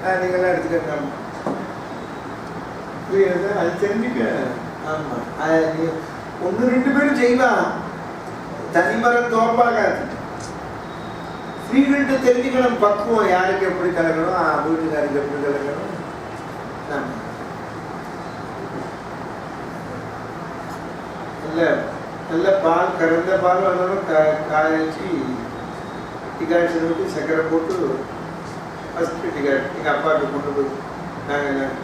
நீங்களாம் எடுத்துக்கங்க. புரியுது? அது தெரிஞ்சுக்க. ஆமாம், நீ ஒன்று ரெண்டு பேரும் செய்வான், தனிமரம் தோப்பாகாது. ஸ்திரீகள்கிட்ட தெரிஞ்சுக்கணும் பக்குவம், யாருக்கு எப்படி கலக்கணும், வீட்டுக்காருக்கு எப்படி கலக்கணும். நல்ல நல்ல பால், கறந்த பால் வந்தாலும் காய வச்சு டிகாஷன் விட்டு சர்க்கரை போட்டு ஃபஸ்ட்டு டிகாஷன் எங்கள் அப்பாவுக்கு கொண்டு போய் நாங்கள்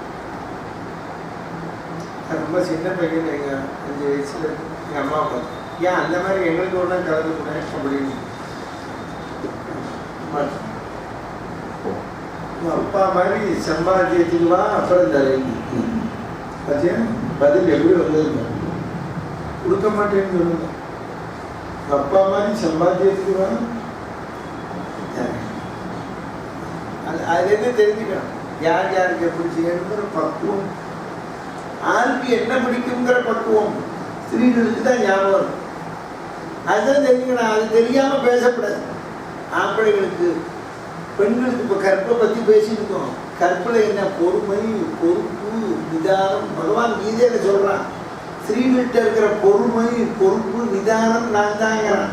ரொம்ப சின்ன பையன், எங்கள் 5 வயசுல எங்கள் அம்மா அப்பா ஏன் அந்த மாதிரி எங்களுக்கு ஒன்றா கலந்து கூட அப்படின்னு அப்பா மாதிரி சம்பாத்தியத்துக்குவா அப்புறம் தரேன் பார்த்தியா பதில் எப்படி வந்தது, கொடுக்க மாட்டேன்னு சொல்லுங்க. அப்பா மாதிரி சம்பாத்தியத்துக்குவா அது என்ன தெரிஞ்சுக்கணும், யார் யாருக்கு எப்படி செய்யணுங்கிற பக்குவம், ஆளுக்கு என்ன பிடிக்குங்கிற பக்குவம் ஸ்திரீகளுக்கு தான் ஞாபகம். அதுதான் தெரிஞ்சுக்கணும். அது தெரியாம பேசக்கூடாது. ஆம்பளைகளுக்கு பெண்களுக்கு இப்போ கற்பை பற்றி பேசியிருக்கோம். கற்பில் என்ன பொறுமை, பொறுப்பு, நிதானம். பகவான் கீதையில சொல்றான், ஸ்திரீகள்கிட்ட இருக்கிற பொறுமை, பொறுப்பு, நிதானம் நான் தாங்கிறான்.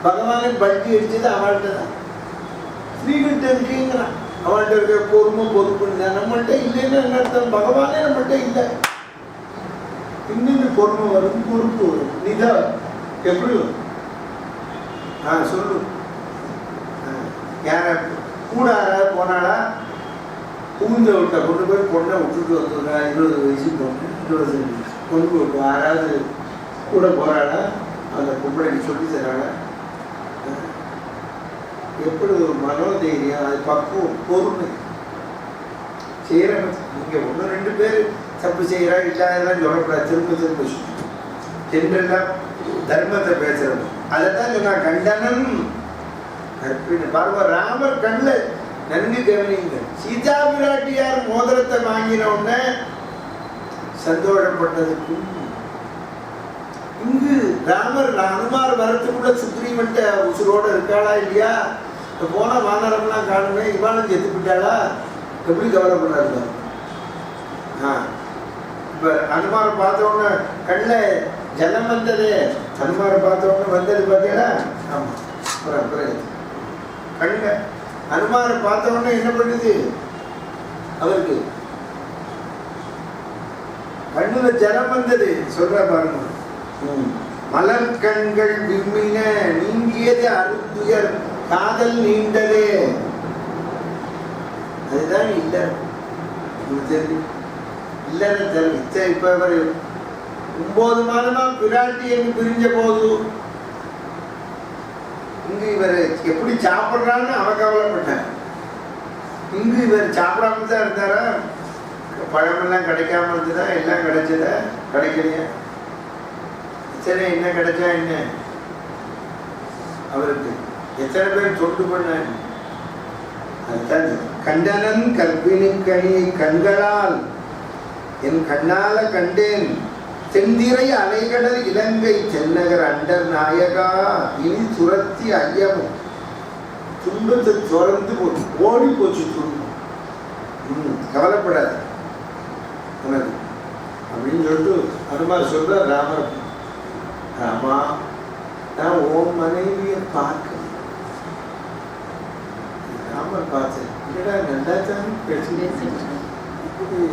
பகவானை பல்ட்டி அடிச்சது அவள்கிட்ட தான். ஸ்திரீகள்கிட்ட இருக்குங்கிறான், அவள்கிட்ட இருக்கிற பொறுமை, பொறுப்பு, நிதானம். நம்மள்கிட்ட இல்லைன்னு என்ன அர்த்தம்? பகவானே நம்மள்கிட்ட இல்லை. இன்னும் பொறுமை வரும், பொறுப்பு வரும், நிதானம் எப்படி வரும்? சொல்லு. யார கூட யாராவது போனாடா, பூந்த விட்ட கொண்டு போய் பொண்ணை விட்டுட்டு வந்துடுறா, 20 வயசு பொண்ணு, 25 வயசு கொண்டு போய் யாராவது கூட போறாடா, அந்த பொம்பளைக்கு சொல்லி தராடா, எப்படி ஒரு மனோதைரியம், அது பக்குவம், பொறுமை செய்யற. நீங்க 1 2 பேர் தப்பு செய்யறா இல்லாதெல்லாம் சொல்லக்கூடாது. திரும்ப திரும்ப ஜென்ரலா தர்மத்தை பேசுறது. அதைத்தான் சொன்னா கண்டனம் பாருங்க. ராமர் கண்ணில் நன்கு கவனிங்க. சீதா பிராட்டியார் மோதிரத்தை வாங்கின உடனே சந்தோஷப்பட்டதுக்கும், இங்கு ராமர் அனுமார் வரத்துக்குள்ள சுக்ரீவன்ட்ட உசுரோட இருக்காளா இல்லையா, போன வானரம்லாம் காணுமே, இவாளும் செத்து விட்டாளா, எப்படி கவலைப்படுறாரு. இப்ப அனுமாரை பார்த்த உடனே கண்ணில் ஜலம் வந்தது, அனுமாரை பார்த்த உடனே வந்தது பார்த்தீங்களா. ஆமா, அப்புறம் கண்ண அனுமாரை பார்த்த உடனே என்ன பண்ணுது, அவருக்கு கண்ணுல ஜலம் வந்தது. சொல்ற பாருங்க, மலர் கண்கள் விம்மின நீங்கியது அருந்துயர் காதல் நீண்டதே. அதுதான் இல்ல இல்ல. இப்ப 9 மாதமா பிராட்டி என்று பிரிஞ்ச போது இங்கு இவர் எப்படி சாப்பிட்றான்னு அவன் கவலைப்பட்டான். இங்கு இவர் சாப்பிடாம தான் இருந்தாரா, பழமெல்லாம் கிடைக்காம இருந்ததா, எல்லாம் கிடைச்சதா, கிடைக்கலையா, சரி என்ன கிடைச்சா என்ன, அவருக்கு எத்தனை பேர் தொண்டு பண்ணாங்க. அதுதான் கண்டனன் கற்பினி கனியை கண்களால் என் கண்ணால கண்டேன், தென்திரை அலைகடல் இலங்கை தென்னகர் அண்டர் நாயகா இனி சுரத்தி ஐயமும். துன்பத்தை துறந்து போச்சு, ஓடி போச்சு துன்பம். கவலைப்படாது உனக்கு அப்படின்னு சொல்லிட்டு அனுமார் சொல்ற. ராமர், ராமா நான் ஓம் மனைவியை பார்க்க. ராமர் பார்த்தேன், இல்லடா நல்லா தான் பேசுறேன்,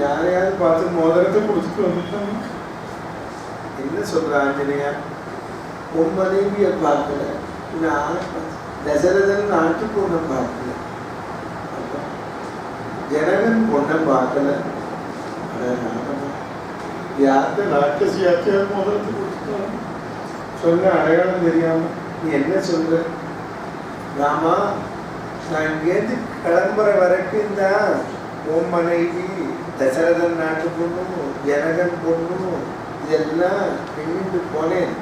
யாரையாவது பார்த்து மோதிரத்தை கொடுத்துட்டு வந்துட்டாங்க. என்ன சொல்ற ஆஞ்சநேயா, உன் மனைவியை பார்க்கல, நான் தசரதன் நாட்டு பொண்ணை பார்க்கல, ஜனகன் பொண்ணை பார்க்கல, யார்கிட்ட ராட்சசி யாத்தியாவது மோதிரத்தை கொடுத்துட்டாங்க. சொன்ன அடையாளம் தெரியாம நீ என்ன சொல்ற? ராமா, நான் இங்கேருந்து கிளம்புற வரைக்கும் தான் உன் மனைவி தசரதன் நாட்டு பொண்ணும் ஜனகன் பொண்ணும் இதெல்லாம் பின்னிட்டு போனேன்.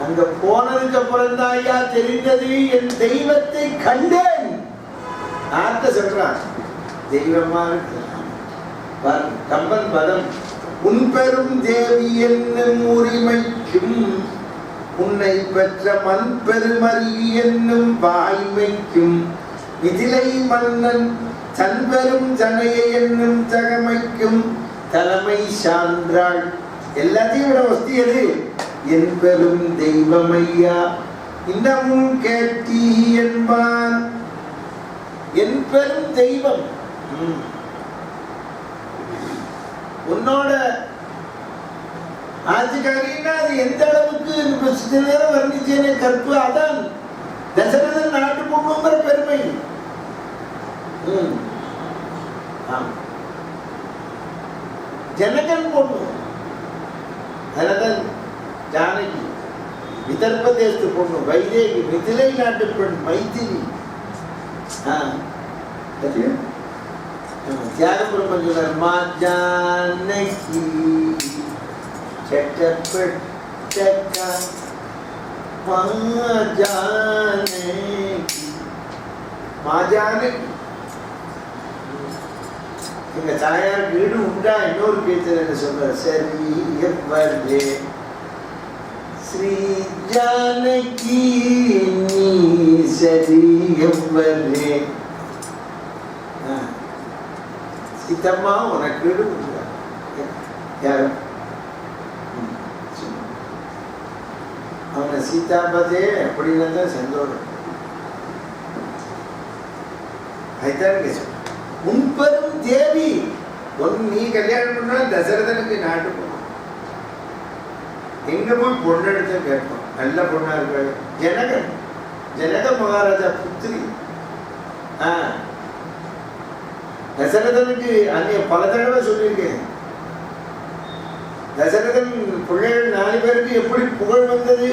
அங்க போனதுக்கு அப்புறம் தான் ஐயா தெரிந்தது, என் தெய்வத்தை கண்டேன். ஆர்த்த சொல்றான், தெய்வமா இருக்கு. கம்பன் பதம், உன் பெரும் தேவி என்னும் உரிமைக்கும் உன்னை பெற்ற மண் பெருமறி என்னும் வாய்மைக்கும் மிதிலை மன்னன் தன்பெரும் தனையை என்னும் தகமைக்கும் தலைமை சான்றாள். எல்லாத்தையும் விட வஸ்தி எது? என் பெரும் தெய்வமையா இன்னமும் கேட்டி என்பான். என் பெரும் தெய்வம் உன்னோட ஆட்சிக்காரின்னா அது எந்த அளவுக்கு சில நேரம் வர்ணிச்சேனே கற்பு. அதான் தசரதன் நாட்டு பொண்ணுங்கிற பெருமை. ஜனகன் பொண்ணு ஜனகன் ஜானகி விதர்ப தேசத்து பொண்ணு வைதேகி மிதிலை நாட்டு பெண் மைத்திரி. தியாகபுரம் மஞ்சுளர் மா ஜானகி சட்டப்பட்ட மா ஜானகி. எங்க தாயார் வீடு உண்டா இன்னொரு பேச்சு சொல்ற சரி எவ்வளே ஸ்ரீ ஜானகி நீ சரி எவ்வளே சீத்தம்மா உனக்கு வீடு உண்டா? யாரும் அவனை சீதாபதே அப்படின்னு தான் சென்றோம். அதுதான் கேச முன்பெரும் தேவி நீ கல்யாணம் பண்ணா தசரதனுக்கு நாட்டு போகணும். எங்க போய் பொண்ணு எடுத்து கேட்போம். நல்ல பொண்ணா இருக்காரு. ஜனகன் ஜனக மகாராஜா புத்திரி. தசரதனுக்கு அன்னைய பல தடவை சொல்லியிருக்கேன். தசரதன் பிள்ளைகள் 4 பேருக்கு எப்படி புகழ் வந்தது?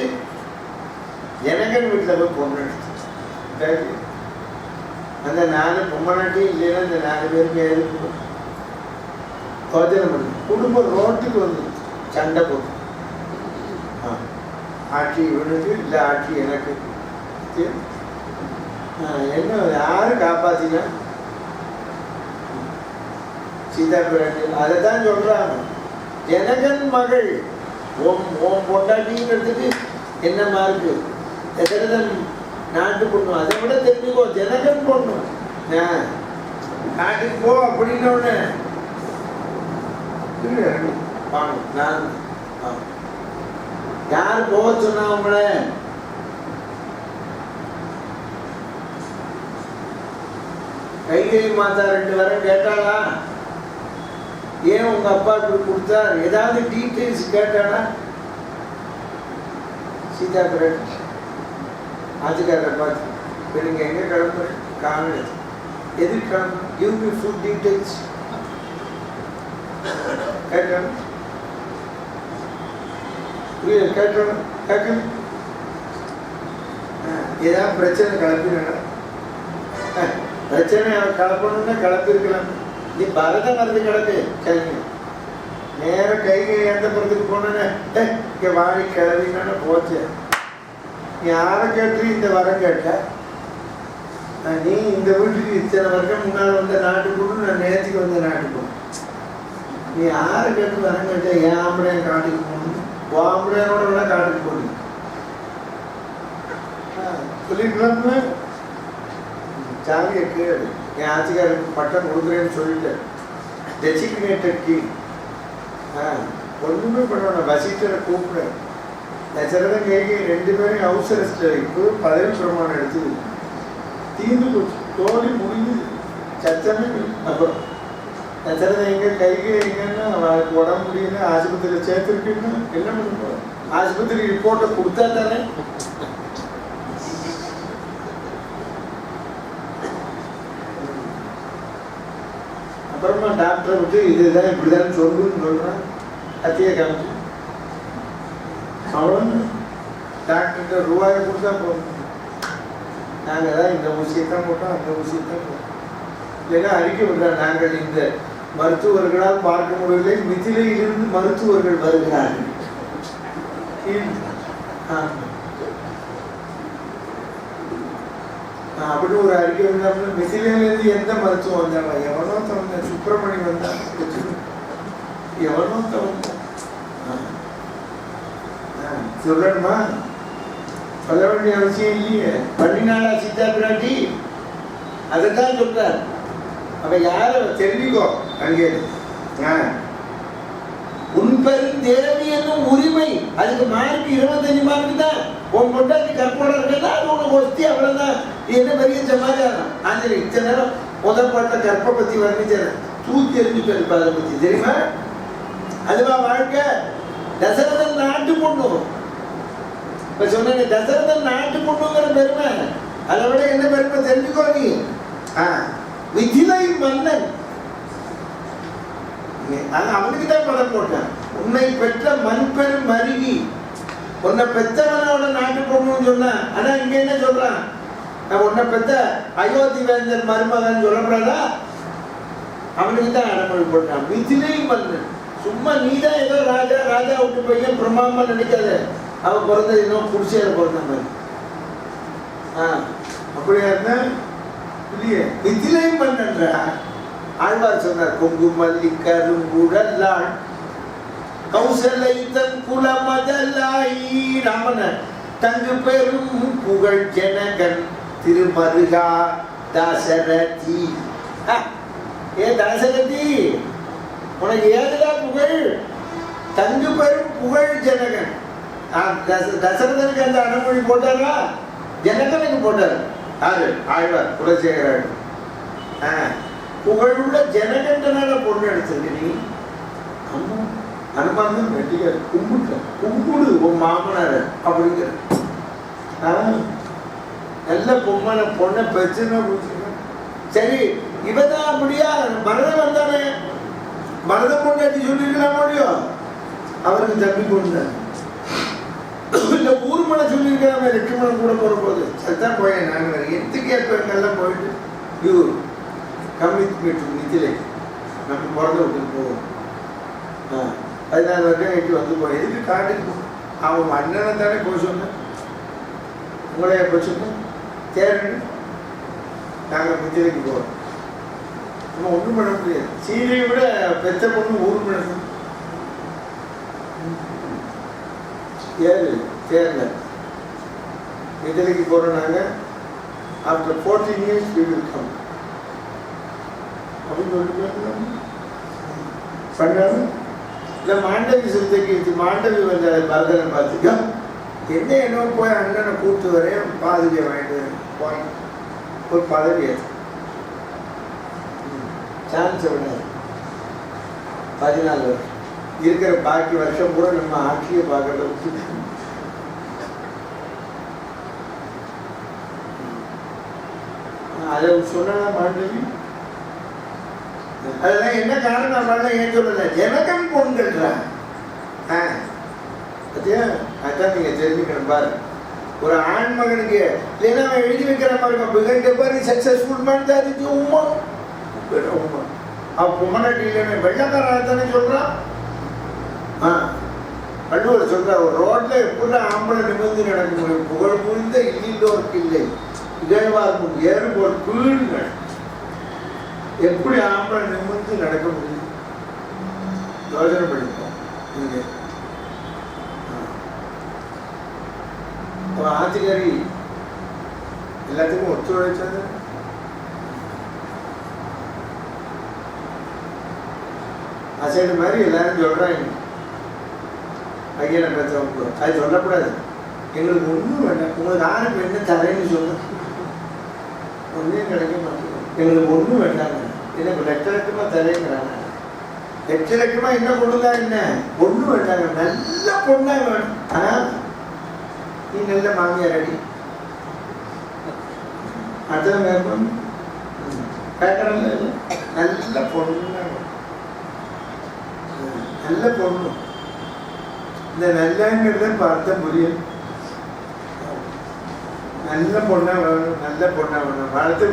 ஜனகன் வீட்டில் போய் பொண்ணு எடுத்து அந்த 4 பொம்மநாட்டி இல்லைன்னா இந்த 4 பேருக்கு ஏற்படும் யோஜனை பண்ணி குடும்பம் ரோட்டுக்கு வந்து சண்டை போட்டு ஆட்சி இவனுக்கு இல்லை ஆட்சி எனக்கு என்ன யாரு காப்பாத்தினா? சீதா பிராட்டி. அதை தான் சொல்றாங்க. ஜனகன் மகள் ஓம் பொண்டாட்டிங்கிறதுக்கு என்ன மார்க்கு? தசரதன் நாட்டு பொண்ணு. அதை விட தெரிஞ்சுக்கோ ஜனகன் பொண்ணு. நாட்டுக்கு போ அப்படின்னு ஒண்ணு யார் போக சொன்னா உங்கள? கைகை மாதா 2 வரம் கேட்டாளா? ஏன் உங்க அப்பா இப்படி கொடுத்தார்? ஏதாவது டீட்டெயில்ஸ் கேட்டாளா? சீதா பிராட்டி ஆட்சிக்காரரை பார்த்து இப்போ நீங்கள் எங்கே கிளம்புற? காணல. எதுக்கு கிளம்பு? கிவ் மீ ஃபுல் டீட்டெயில்ஸ் கேட்கணும். புரியல? கேட்கணும் கேட்கணும். ஏதாவது பிரச்சனை கிளப்பினா பிரச்சனை கலப்பணும்னா கலப்பிருக்கலாம். நீ பரதம் வந்து கிடக்கு கிளம்பி நேர கைகை எந்த புறத்துக்கு போனேன்னு இங்கே வாழி கிளவினான்னு போச்சு. நீ யாரை கேட்டு இந்த வரம் கேட்ட? நீ இந்த வீட்டுக்கு இத்தனை வருஷம் முன்னால் வந்த நாட்டுக்கு நான் நேற்றுக்கு வந்த நாட்டுக்கு. நீ யாரை கேட்டு வரம் கேட்ட? என் ஆம்பளையன் காட்டுக்கு போகணும், ஆம்பளையனோட வேணா காட்டுக்கு போகணும் சொல்லிக்கலாம்ல. ஜாலியை கேடு. என் ஆட்சிக்காரருக்கு பட்டம் கொடுக்குறேன்னு சொல்லிட்டேன். Designated king. ஒன்றுமே பண்ணணும். வசிட்டரை கூப்பிடுறேன். தசரதன் கைகை 2 பேரும் ஹவுஸ் அரெஸ்டில். இப்போ பதவி பிரமாணம் எடுத்தது தீர்ந்து போச்சு. தோழி முடிஞ்சு சத்தமே. அப்புறம் தசரதன் எங்க கைகை எங்கன்னா அவளுக்கு உடம்பு முடியல, ஆஸ்பத்திரியில் சேர்த்துருக்குன்னா என்ன பண்ண? ஆஸ்பத்திரி ரிப்போர்ட்டை கொடுத்தா தானே. அப்புறமா டாக்டரை விட்டு இதுதான் இப்படிதான் சொல்லுன்னு சொல்றான். கத்தியை காமிச்சு அவ்வளோ டாக்டர்கிட்ட ரூபாயை கொடுத்தா போதும். நாங்கள் தான் இந்த ஊசியைத்தான் போட்டோம், அந்த ஊசியைத்தான் போட்டோம். இல்லைன்னா அறிக்கை விடுறாங்க, நாங்கள் இந்த மருத்துவர்களால் பார்க்க முடியவில்லை, மிதிலையிலிருந்து மருத்துவர்கள் வருகிறார்கள். அப்படின்னு ஒரு அறிக்கை வந்தாப்புல மிதிலையிலேருந்து எந்த மருத்துவம் வந்தாங்க? எவனோ தவந்த சுப்பிரமணி வந்தான், எவனோ தவந்த சொல்லணுமா? சொல்ல வேண்டிய அவசியம் இல்லையே. பண்ணினாளா சீதா பிராட்டி? அதைத்தான் சொல்றார். அப்ப யார தெரிஞ்சுக்கோ அங்கே உன்பெரும் தேவி என்னும் உரிமை. அதுக்கு மார்க் 25 மார்க் தான். உன் கொண்டாட்டி கற்போட இருக்கா அது உனக்கு ஒஸ்தி, அவ்வளவுதான். என்ன பெரிய சமாச்சாரம். ஆஞ்சலி இத்தனை நேரம் முதல் பாட்ட கற்பை பத்தி வர்ணிச்சேன், தூக்கி எறிஞ்சுட்டு இருப்பா அதை பத்தி தெரியுமா? அதுவா வாழ்க்கை. தசரதன் நாட்டு பொண்ணு. இப்ப சொன்ன தசரதன் நாட்டு பொண்ணுங்கிற பெருமை, அதை விட என்ன பெருமை தெரிஞ்சுக்கோ நீ. மிதிலை மன்னன் அவனுக்கு தான் பதம் போட்டான். உன்னை பெற்ற மண் பெரும் மருகி, உன்னை பெற்றவனோட நாட்டு பொண்ணுன்னு சொன்னான். ஆனா இங்க என்ன சொல்றான்? நான் உன்னை பெற்ற அயோத்தி வேந்தன் மருமகன் சொல்லப்படாதா? அவனுக்கு தான் அடமொழி போட்டான். மிதிலை மன்னன். சும்மா நீதான் ஏதோ ராஜா ராஜா விட்டு பையன் பிரமாமா நினைக்காத. அவன் பிறந்தது இன்னும் குடிசையில பிறந்த மாதிரி. அப்படியா இருந்தா இல்லையே. மிதிலை மன்னன்றா ஆழ்வார் சொன்னார். கொங்கு மல்லி கருங்குழலாள் கௌசலை தன் குலமதலாயி ராமன தங்கு பெரும் புகழ் ஜனகன் திருமருகா தாசரதி. ஏ தாசரதி, உனக்கு ஏதுடா புகழ்? தங்கு பெரும் புகழ் ஜனகன். தசரதனுக்கு அந்த அனுமதி போட்டாரா? ஜனகனுக்கு போட்டார். யாரு? ஆழ்வார் குலசேகரன். புகழுள்ள ஜனகண்டனால பொண்ணு எடுத்திருக்கு நீ. அம்மா அனுமான் வெட்டிக்காரு. கும்பிடு உன் மாமனார் அப்படிங்கிற. நல்ல பொண்ணை பிரச்சனை. சரி, இவதான் அப்படியா? மரதம் வந்தானே, மரதம் பொண்ணு சொல்லிருக்கலாம் முடியும். அவருக்கு தம்பி பொண்ணு இந்த ஊர்மனை சொல்லியிருக்கிறாங்க. லட்சுமணன் கூட போற போது சத்தான் போயேன். நாங்கள் எத்துக்கு ஏற்பெல்லாம் போயிட்டு இவர் கம்மிட்டு நித்திலே நம்ம பிறந்த விட்டுக்கு போவோம். 14 வருஷம் எட்டு வந்து போய் எதுக்கு காட்டுக்கு போ? அவன் அண்ணனை தானே போய் சொன்னேன். உங்களைய போய் சொன்னேன். தேர்வு நாங்கள் நித்திலைக்கு போவோம். நம்ம ஒன்றும் பண்ண முடியாது. சீரையை விட பெற்ற பொண்ணு ஊர் பண்ணணும். ஏழு தேர்ல நித்திலைக்கு போகிறோம் நாங்கள். After 14 years we will come அப்படின்னு பண்ணாரு. இல்லை மாண்டவி சிறுத்தைக்கு மாண்டவி வந்த பரதனை பார்த்துக்கோ. என்ன போய் அண்ணனை கூப்பிட்டு வரேன், பாதுகை வாங்கிட்டு போய் ஒரு பதவி சான்ஸ் விடாது. 14 வருஷம் இருக்கிற பாக்கி வருஷம் கூட நம்ம ஆட்சியை பார்க்கறது விட்டு அதை சொன்னா மாண்டவி. அதெல்லாம் என்ன காரணம் ஏன் சொல்லல? ஜனகன் பொண்ணுன்றான். பத்தியா? அதான் நீங்க தெரிஞ்சுக்கணும் பாரு. ஒரு ஆண் மகனுக்கு இல்லைன்னா அவன் எழுதி வைக்கிற மாதிரி சக்சஸ்ஃபுல் மேன் தான் இருக்கு. உமா உமா அவன் பொம்மனாட்டி இல்லைன்னு வெள்ளக்காரன் தானே சொல்றான். வள்ளுவர் சொல்ற ஒரு ரோட்ல எப்படி ஆம்பளை நிமிர்ந்து நடக்க முடியும்? புகழ் புரிந்த இல்லோருக்கு இல்லை இகழ்வார் முன் ஏறுபோல் கீழ்ங்க. எப்படி ஆம்பளை நிமிர்ந்து நடக்க முடியும்? யோசனை பண்ணிப்போம். நீங்க ஆட்சிக்காரி எல்லாத்துக்கும் ஒத்துழைச்சது. அசைடு மாதிரி எல்லாரும் சொல்றாங்க. பையனை பேசுறவங்க அது சொல்லக்கூடாது. எங்களுக்கு ஒன்றும் வேண்டாம். உங்களுக்கு யாருக்கு என்ன தரேன்னு சொல்ல ஒன்றும் கிடைக்க மாட்டேங்குது. எங்களுக்கு ஒன்றும் வேண்டாங்க. என்ன லட்சலட்சமா தரேங்கிறாங்க. லட்சலட்சமா என்ன பொண்ணுதா? என்ன ஒன்றும் வேண்டாங்க. நல்ல பொண்ணா வேணும். நீ நல்ல மாமியார் அடி அதான் வேணும். கேட்கறல நல்ல பொண்ணு, நல்ல பொண்ணு. இந்த நல்லங்கிறத பார்த்தா புரியும். நல்ல பொண்ணா வேணும், நல்ல பொண்ணா வேணும். வளர்த்து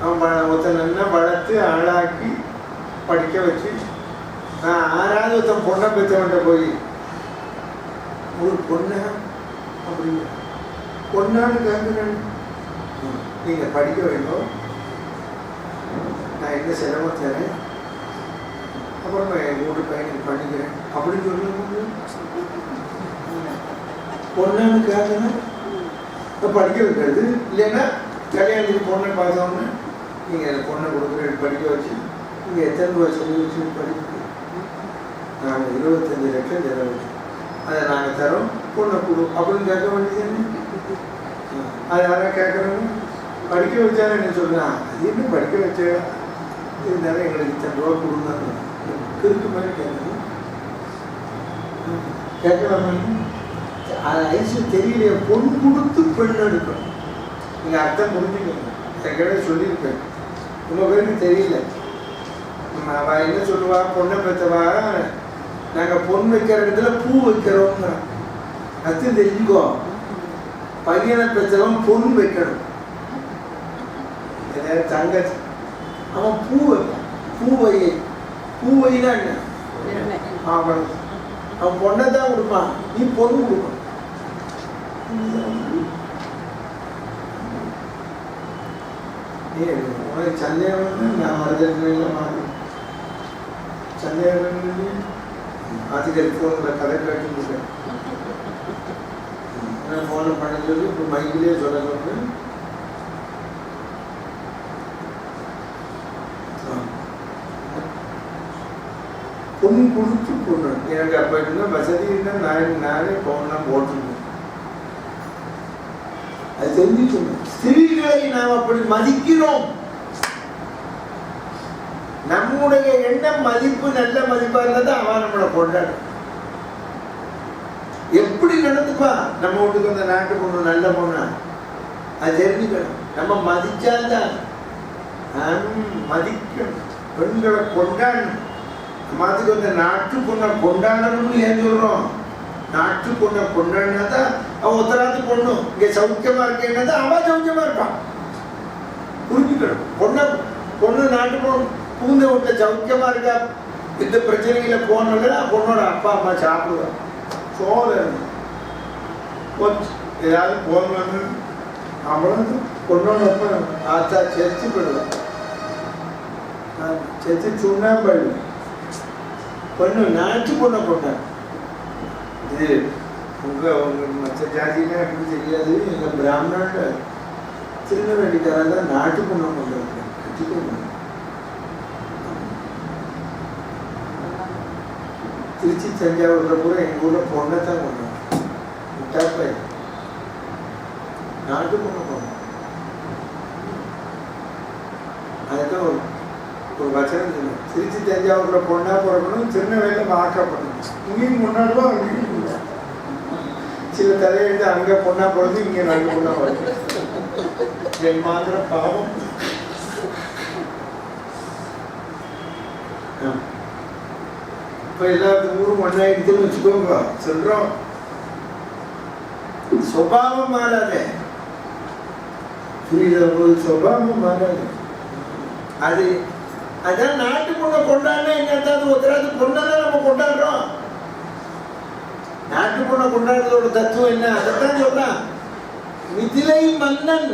அவன் ஒருத்தன் நல்லா வளர்த்து ஆளாக்கி படிக்க வச்சு, நான் 6வது ஒருத்தன் பொண்ணை பெற்றவன்ட்ட போய் ஒரு பொண்ணா அப்படிங்க பொண்ணான்னு கேட்குறேன். நீங்கள் படிக்க வேண்டும், நான் என்ன சிரமம் தரேன், அப்புறம் நான் என் வீட்டு பையனுக்கு பண்ணிக்கிறேன் அப்படின்னு சொல்லும்போது பொண்ணான்னு கேட்கணும். படிக்க வைக்கிறது இல்லைன்னா கல்யாணத்துக்கு பொண்ணை பார்த்தோன்னு நீங்கள் எனக்கு பொண்ணை கொடுக்குற படிக்க வச்சு நீங்கள் எத்தனை ரூபா சொல்லி வச்சு படிக்க நாங்கள் 25 லட்சம் செலவழிச்சோம், அதை நாங்கள் தரோம், பொண்ணை கொடு அப்படின்னு கேட்க வேண்டியது. அது யாராவது கேட்குறோங்க, படிக்க வச்சாலும் என்ன சொல்கிறான், அது என்ன படிக்க வச்ச இருந்தாலும் எங்களுக்கு இத்தனை ரூபா கொடுங்க கிறுக்கு மாதிரி கேட்கணும். கேட்கலாமா? அது ஐசு தெரியலையே, பொண்ணு கொடுத்து பெண் எடுக்கணும். நீங்கள் அர்த்தம் புரிஞ்சுக்கணும். என்கிட்ட சொல்லியிருப்பேன், உங்கள் பேருக்கு தெரியல. அவள் என்ன சொல்லுவா, பொண்ணை பெற்றவா நாங்கள் பொண்ணு வைக்கிற இடத்துல பூ வைக்கிறோங்கிறான். அது தெரிஞ்சுக்கோ, பையனை பெற்றவன் பொண்ணு வைக்கணும். தங்கச்சி அவன் பூ வைப்பான், பூவைனா என்ன அவன் அவன் பொண்ணை தான் கொடுப்பான், நீ பொண்ணு கொடுப்பான். உனக்கு சந்தேகம், நான் வரதட்சணையில் மாறி சந்தேகம் ஆதிக்கல் ஃபோனில் கதை காட்டிருக்கேன். ஃபோனை பண்ண சொல்லி இப்போ மைக்கிலே சொல்ல சொல்றேன். பொண்ணு கொடுத்து பொண்ணு எனக்கு அப்போ இருந்தால் வசதி இருந்தால் நானே போகலாம் போட்டுருக்கேன். அது தெரிஞ்சுக்கணும். ஸ்திரீகளை நாம் அப்படி மதிக்கிறோம். நம்முடைய எண்ணம் மதிப்பு நல்ல மதிப்பா இருந்தா அவன் நம்மளை கொண்டாடும். எப்படி நடந்துப்பா நம்ம வீட்டுக்கு வந்த நாட்டு பொண்ணு நல்ல பொண்ணா அது தெரிஞ்சுக்கணும். நம்ம மதிச்சால்தான் மதிக்கணும், பெண்களை கொண்டாடணும். நம்மத்துக்கு வந்த நாட்டு பொண்ணை கொண்டாடணும்னு ஏன் சொல்றோம்? நாட்டு பொண்ணை கொண்டாடினா தான் அவன் உத்தராத்து பொண்ணு இங்க சௌக்கியமா இருக்கேன்னா அவன் சௌக்கியமா இருப்பான். புரிஞ்சுக்கணும். பொண்ணு நாட்டு பொண்ணு பூந்த வீட்டுல சௌக்கியமா இருக்கா, இந்த பிரச்சனையில போனோம்னா பொண்ணோட அப்பா அம்மா சாப்பிடுவான். சோழ ஏதாவது போனோன்னு அவளும் பொண்ணோட அப்பா ஆச்சா செத்து போயிடுவான். செத்து சுண்ணாம்பு பொண்ணு நாட்டு பொண்ணை கொண்டான். இது உங்க மற்ற ஜாதினா எப்படி தெரியாது. எங்க பிராமணோட சின்ன வேண்டிக்காரங்க நாட்டு பொண்ணை கொண்டாங்க. கட்டிக்கொண்டு திருச்சி தஞ்சாவூர்ல கூட எங்க ஊர்ல பொண்ணை தான் கொண்டாங்க. முட்டாப்பை நாட்டு பொண்ணை கொண்டாங்க. அதுதான் ஒரு வச்சனம் சொன்னேன். திருச்சி தஞ்சாவூர்ல பொண்ணா பிறக்கணும், திருநெல்வேலியில வாக்கப்படணும். இங்கேயும் முன்னாடிவா அங்கேயும் சில தலையெழுத்து அங்க பொண்ணா பிறந்து இங்க நாட்டு பொண்ணா பிறகு என் மாத்திர பாவம். இப்ப எல்லாத்துக்கும் ஊரும் ஒன்னாயிடுச்சுன்னு வச்சுக்கோங்க. சொல்றோம் சுபாவம் மாறாதே, சுபாவம் மாறாது. அது அதான் நாட்டு பொண்ணை கொண்டாடினா என்ன ஒருத்தராது பொண்ணதான் நம்ம கொண்டாடுறோம். நாட்டு பொண்ணை கொண்டாடுறதோட தத்துவம் என்ன? அதைத்தான் சொல்றான். மிதிலை மன்னன்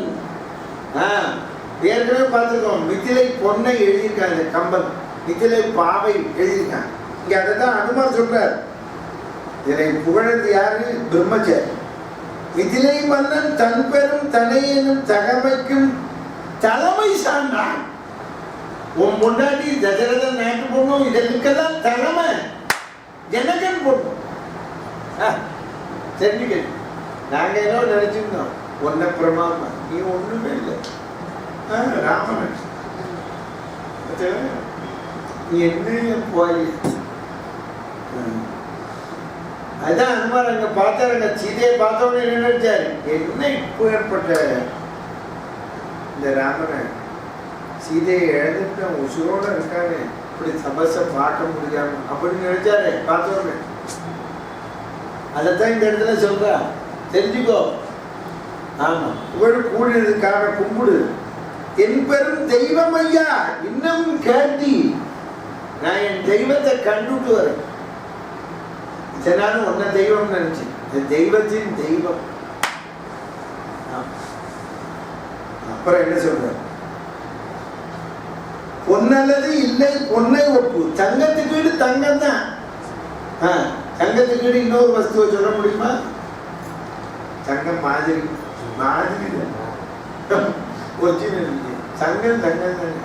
ஏற்கனவே பார்த்துருக்கோம். மிதிலை பொண்ணை எழுதியிருக்காங்க கம்பன், மிதிலை பாவை எழுதியிருக்காங்க. இங்க அதைத்தான் அனுமார் சொல்றார். இதனை புகழது யாரு? பிரம்மச்சாரி. மிதிலை மன்னன் தன் பெரும் தனையனும் தகமைக்கும் தலைமை சான்றான். உன் பொண்டாட்டி தசரதன் நாட்டு பொண்ணும் இதற்கெல்லாம் தலைமை ஜனகன் பொண்ணும். தெரிஞ்சுக்க, நாங்க ஏதோ நினைச்சிருந்தோம் ஒன்ன பிரமாமா, நீ ஒண்ணுமே இல்லை. ராமன் நீ என்ன போய் அதான் அனுமார் அங்க பார்த்தாருங்க. சீதையை பார்த்தோன்னு என்ன நினைச்சாரு, என்ன இப்போ ஏற்பட்ட இந்த ராமனை சீதையை இழந்துட்டு உசுரோட இருக்காரு, இப்படி தபஸை பார்க்க முடியாம அப்படின்னு நினைச்சாரு பார்த்தோன்னு. அதைத்தான் இந்த இடத்துல சொல்றா, தெரிஞ்சுக்கோ. ஆமா, இவரு கூடியதுக்காக கும்பிடு. என் பெரும் தெய்வம் ஐயா, இன்னும் கேட்டி நான் என் தெய்வத்தை கண்டுட்டு வரேன். இதனாலும் ஒன்ன தெய்வம் நினைச்சு, தெய்வத்தின் தெய்வம். அப்புறம் என்ன சொல்ற? பொன்னல்லது இல்லை பொன்னை ஒப்பு. தங்கத்துக்கு வீடு தங்கம் தான். தங்கத்துக்கு வீடு இன்னொரு வஸ்துவை சொல்ல முடியுமா? தங்கம் மாதிரி மாதிரி ஒரிஜினல் தங்கம் தங்கம் தானே.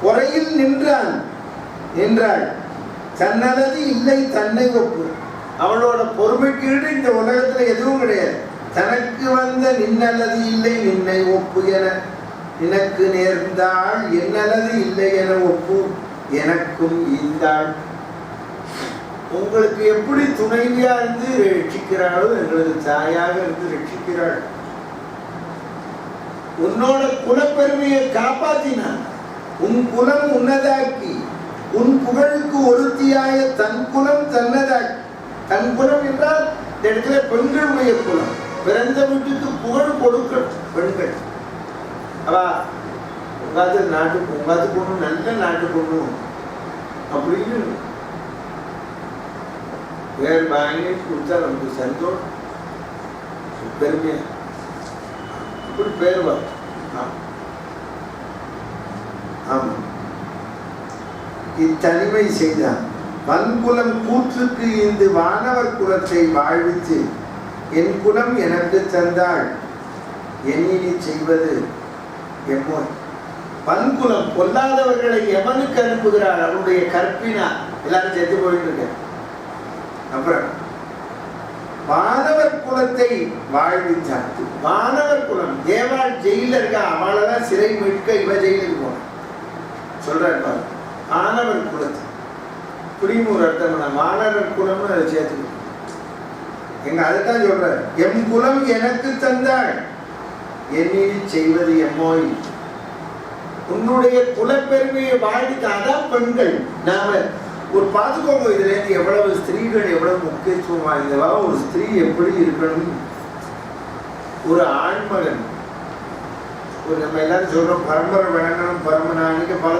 குறையில் நின்றாள் தன்னலது இல்லை தன்னை ஒப்பு. அவளோட பொறுமைக்கீடு இந்த உலகத்துல எதுவும் கிடையாது. தனக்கு வந்த நின்னலது இல்லை நின்னை ஒப்பு என எனக்கு நேர்ந்தாள் என்னலது இல்லை என ஒப்பு எனக்கும் ஈந்தாள். உங்களுக்கு எப்படி துணைவியா இருந்து ரட்சிக்கிறாளோ எங்களது தாயாக இருந்து ரட்சிக்கிறாள். உன்னோட குலப்பெருமையை காப்பாற்றினான். உன் குலம் உன்னதாக்கி உன் புகழுக்கு ஒருத்தியாய தன் குலம் தன்னதாக்கி. தன் குலம் என்றால் இந்த இடத்துல பெண்களுடைய குலம். பிறந்த வீட்டுக்கு புகழ் கொடுக்க பெண்கள். அவா உங்காத்து நாட்டுக்கு உங்காத்து பொண்ணு நல்ல நாட்டு பொண்ணு அப்படின்னு வேறு வாங்கி கொடுத்தா நமக்கு சந்தோஷம், பெருமையா இப்படி பேர் வரும். ஆமா, இத்தனிமை செய்தான். வன்குலம் கூற்றுக்கு இந்த வானவர் குலத்தை வாழ்வித்து என் குலம் எனக்கு தந்தாள் எண்ணினி செய்வது எம்மோ. வன்குலம் பொல்லாதவர்களை எவனுக்கு அனுப்புகிறாள்? அவருடைய கற்பினா எல்லாரும் செத்து போயிட்டு இருக்க. அப்புறம் வானவர் குலத்தை வாழ்வித்தார். வானவர் குலம் தேவாள் ஜெயில இருக்கா, அவளதான் சிறை மீட்க இவ ஜெயிலுக்கு போன சொல்றாரு. வானவர் குலத்தை புரியும் ஒரு அர்த்தம். வானவர் குலம்னு அதை சேர்த்துக்கணும். எங்க அதுதான் சொல்றாரு. எம் குலம் எனக்கு தந்தாள் எண்ணினி செய்வது எம்மோய். உன்னுடைய குலப்பெருமையை வாழ்வித்தாதான் பெண்கள். நாம ஒரு பார்த்துக்கோங்க, இதுல இருந்து எவ்வளவு ஸ்திரீகள் எவ்வளவு முக்கியத்துவம் வாய்ந்தவா. ஒரு ஸ்திரீ எப்படி இருக்கணும்? ஒரு ஆண்மகன், ஒரு நம்ம எல்லாரும் சொல்றோம் பரம்பரை விளங்கணும் பரம்பரை